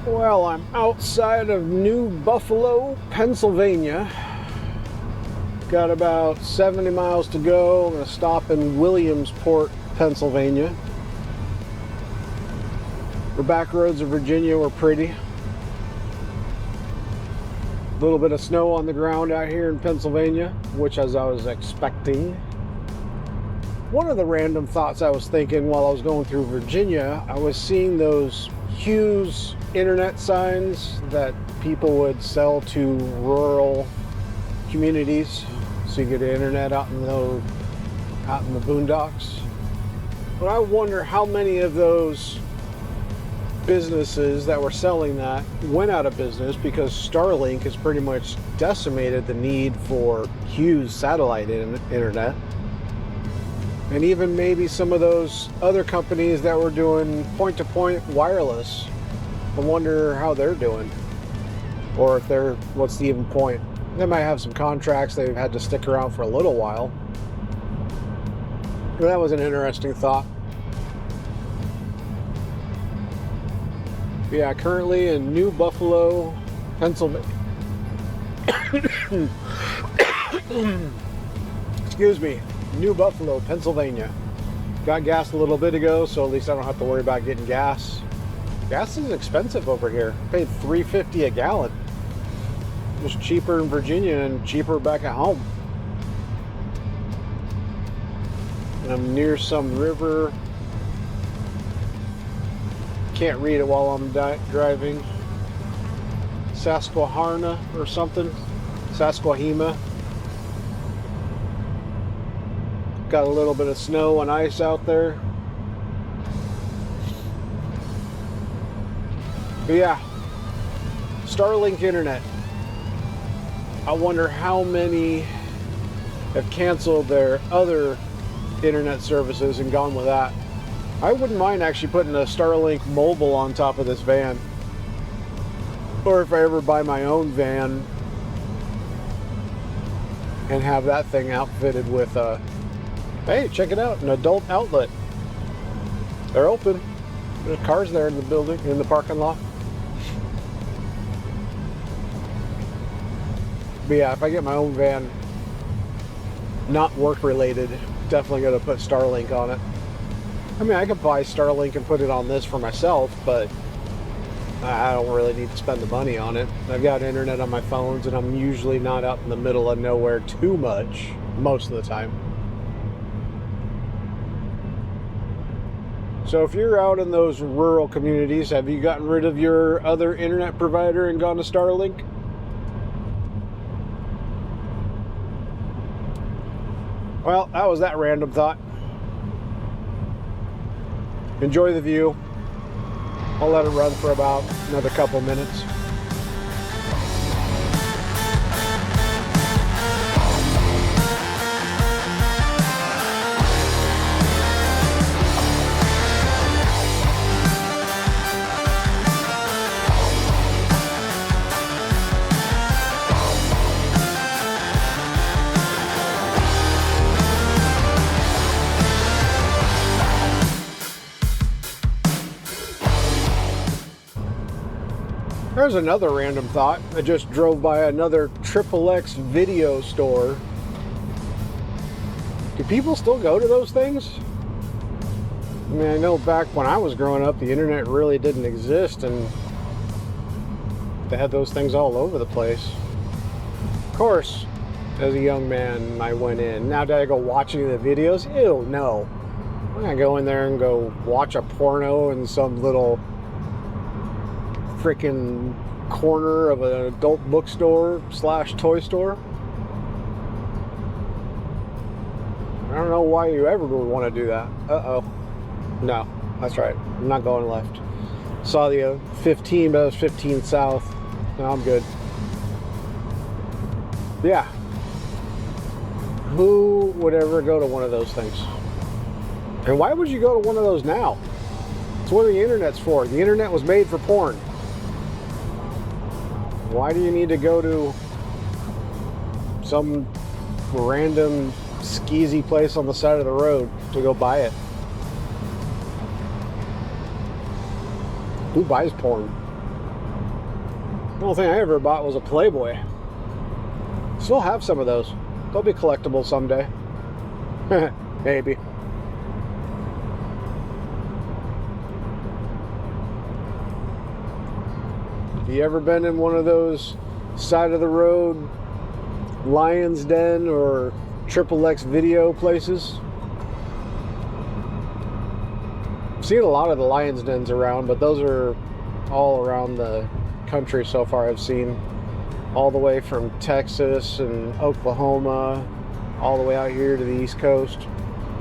Well, I'm outside of New Buffalo, Pennsylvania. Got about 70 miles to go. I'm going to stop in Williamsport, Pennsylvania. The back roads of Virginia were pretty. A little bit of snow on the ground out here in Pennsylvania, which as I was expecting. One of the random thoughts I was thinking while I was going through Virginia, I was seeing those Hughes internet signs that people would sell to rural communities so you get internet out in the boondocks. But I wonder how many of those businesses that were selling that went out of business because Starlink has pretty much decimated the need for Hughes satellite internet. And even maybe some of those other companies that were doing point-to-point wireless, I wonder how they're doing. Or if they're, what's the even point? They might have some contracts they've had to stick around for a little while. But that was an interesting thought. Yeah, currently in New Buffalo, Pennsylvania. Excuse me. New Buffalo, Pennsylvania. Got gas a little bit ago, so at least I don't have to worry about getting gas. Gas is expensive over here. Paid $3.50 a gallon. It was cheaper in Virginia and cheaper back at home. And I'm near some river. Can't read it while I'm driving. Susquehanna or something. Susquehanna. Got a little bit of snow and ice out there. But yeah, Starlink internet. I wonder how many have canceled their other internet services and gone with that. I wouldn't mind actually putting a Starlink mobile on top of this van. Or if I ever buy my own van and have that thing outfitted with a, hey, check it out, an adult outlet. They're open. There's cars there in the building, in the parking lot. But yeah, if I get my own van, not work related, definitely going to put Starlink on it. I mean, I could buy Starlink and put it on this for myself, but I don't really need to spend the money on it. I've got internet on my phones, and I'm usually not out in the middle of nowhere too much, most of the time. So if you're out in those rural communities, have you gotten rid of your other internet provider and gone to Starlink? Well, that was that random thought. Enjoy the view. I'll let it run for about another couple minutes. There's another random thought. I just drove by another XXX video store. Do people still go to those things? I mean, I know back when I was growing up, the internet really didn't exist, and they had those things all over the place. Of course, as a young man, I went in. Now, did I go watching the videos? Ew, no. I'm gonna go in there and go watch a porno in some little freaking corner of an adult bookstore / toy store. I don't know why you ever would want to do that. Uh-oh. No, that's right. I'm not going left. Saw the 15, but it was 15 south. No, I'm good. Yeah. Who would ever go to one of those things? And why would you go to one of those now? It's what the internet's for. The internet was made for porn. Why do you need to go to some random skeezy place on the side of the road to go buy it? Who buys porn? The only thing I ever bought was a Playboy. Still have some of those. They'll be collectible someday. Maybe. You ever been in one of those side of the road Lion's Den or XXX video places? I've seen a lot of the Lion's Dens around, but those are all around the country so far. I've seen all the way from Texas and Oklahoma all the way out here to the East Coast,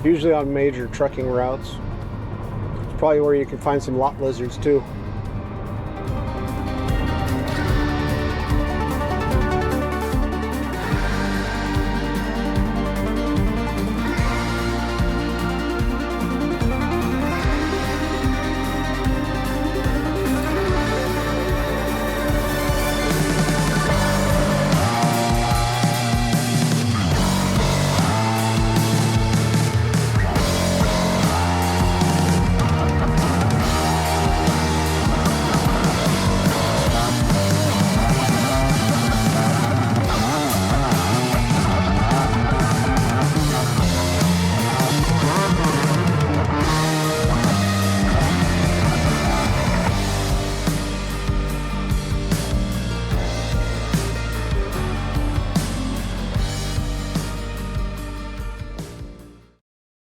usually on major trucking routes. It's probably where you can find some lot lizards too.